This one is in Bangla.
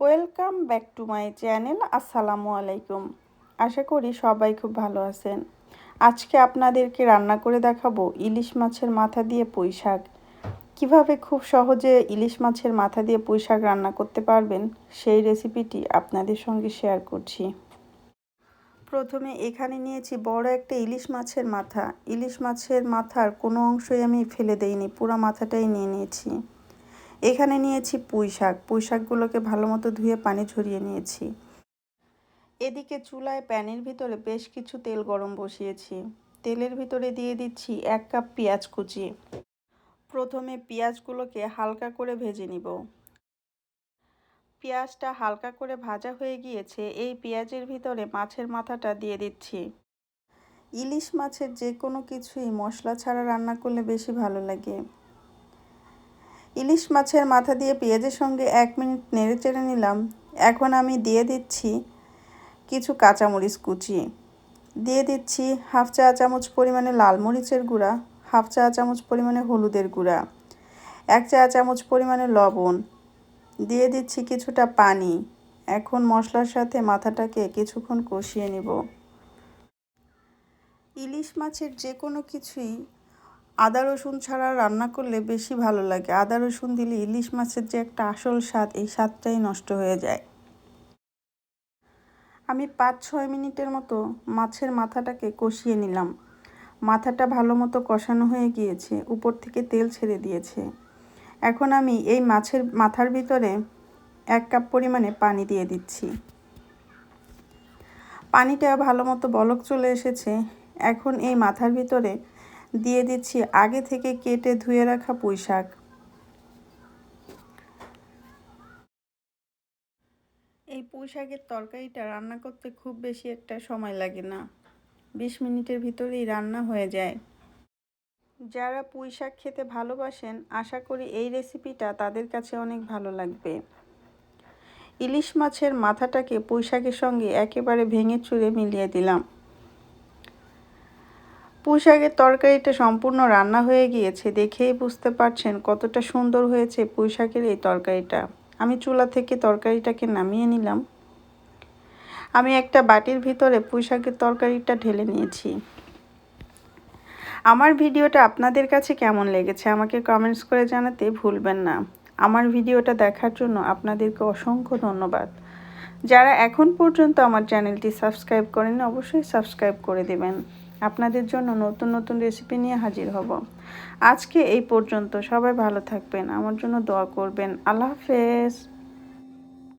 Welcome back to my channel. আসসালামু আলাইকুম। আশা করি সবাই খুব ভালো আছেন। আজকে আপনাদেরকে রান্না করে দেখাবো ইলিশ মাছের মাথা দিয়ে পুঁই শাক। কীভাবে খুব সহজে ইলিশ মাছের মাথা দিয়ে পুঁই শাক রান্না করতে পারবেন সেই রেসিপিটি আপনাদের সঙ্গে শেয়ার করছি। প্রথমে এখানে নিয়েছি বড় একটা ইলিশ মাছের মাথা। ইলিশ মাছের মাথার কোনো অংশই আমি ফেলে দেইনি, পুরো মাথাটাই নিয়ে নিয়েছি। এখানে নিয়েছি পুঁই শাক। পুঁই শাকগুলোকে ভালো মতো ধুয়ে পানি ঝরিয়ে নিয়েছি। এদিকে চুলায় প্যানের ভিতরে বেশ কিছু তেল গরম বসিয়েছি। তেলের ভিতরে দিয়ে দিচ্ছি 1 কাপ পেঁয়াজ কুচি। প্রথমে পেঁয়াজগুলোকে হালকা করে ভেজে নিব। পেঁয়াজটা হালকা করে ভাজা হয়ে গিয়েছে। এই পেঁয়াজের ভিতরে মাছের মাথাটা দিয়ে দিচ্ছি। ইলিশ মাছের যে কোনো কিছুই মশলা ছাড়া রান্না করলে বেশি ভালো লাগে। ইলিশ মাছের মাথা দিয়ে পেঁয়াজের সঙ্গে 1 মিনিট নেড়ে চেড়ে নিলাম। এখন আমি দিয়ে দিচ্ছি কিছু কাঁচামরিচ কুচি। দিয়ে দিচ্ছি হাফ চা চামচ পরিমাণে লাল মরিচের গুঁড়া, হাফ চা চামচ পরিমাণে হলুদের গুঁড়া, 1 চা চামচ পরিমাণে লবণ। দিয়ে দিচ্ছি কিছুটা পানি। এখন মশলার সাথে মাথাটাকে কিছুক্ষণ কষিয়ে নিব। ইলিশ মাছের যে কোনো কিছুই আদা রসুন ছাড়া রান্না করলে বেশি ভালো লাগে। আদা রসুন দিলে ইলিশ মাছের যে একটা আসল স্বাদ, এই স্বাদটাই নষ্ট হয়ে যায়। আমি 5-6 মিনিটের মতো মাছের মাথাটাকে কষিয়ে নিলাম। মাথাটা ভালো মতো কষানো হয়ে গিয়েছে, উপর থেকে তেল ছেড়ে দিয়েছে। এখন আমি এই মাছের মাথার ভিতরে 1 কাপ পরিমাণে পানি দিয়ে দিচ্ছি। পানিটা ভালো মতো বলক চলে এসেছে। এখন এই মাথার ভিতরে দিয়ে দিচ্ছি আগে থেকে কেটে ধুয়ে রাখা পুঁই শাক। এই পুঁই শাকের তরকারিটা রান্না করতে খুব বেশি একটা সময় লাগে না, 20 মিনিটের ভিতরেই রান্না হয়ে যায়। যারা পুঁই শাক খেতে ভালোবাসেন, আশা করি এই রেসিপিটা তাদের কাছে অনেক ভালো লাগবে। ইলিশ মাছের মাথাটাকে পুঁই শাকের সঙ্গে একেবারে ভেঙে চুরে মিলিয়ে দিলাম। পুঁই শাকের তরকারিটা সম্পূর্ণ রান্না হয়ে গিয়েছে। দেখেই বুঝতে পারছেন কতটা সুন্দর হয়েছে পুঁই শাকের এই তরকারিটা। আমি চুলা থেকে তরকারিটাকে নামিয়ে নিলাম। আমি একটা বাটির ভিতরে পুঁই শাকের তরকারিটা ঢেলে নিয়েছি। আমার ভিডিওটা আপনাদের কাছে কেমন লেগেছে আমাকে কমেন্টস করে জানাতে ভুলবেন না। আমার ভিডিওটা দেখার জন্য আপনাদেরকে অসংখ্য ধন্যবাদ। যারা এখন পর্যন্ত আমার চ্যানেলটি সাবস্ক্রাইব করেন, অবশ্যই সাবস্ক্রাইব করে দেবেন। আপনাদের জন্য নতুন নতুন রেসিপি নিয়ে হাজির হব। আজকে এই পর্যন্ত। সবাই ভালো থাকবেন, আমার জন্য দোয়া করবেন। আল্লাহ হাফেজ।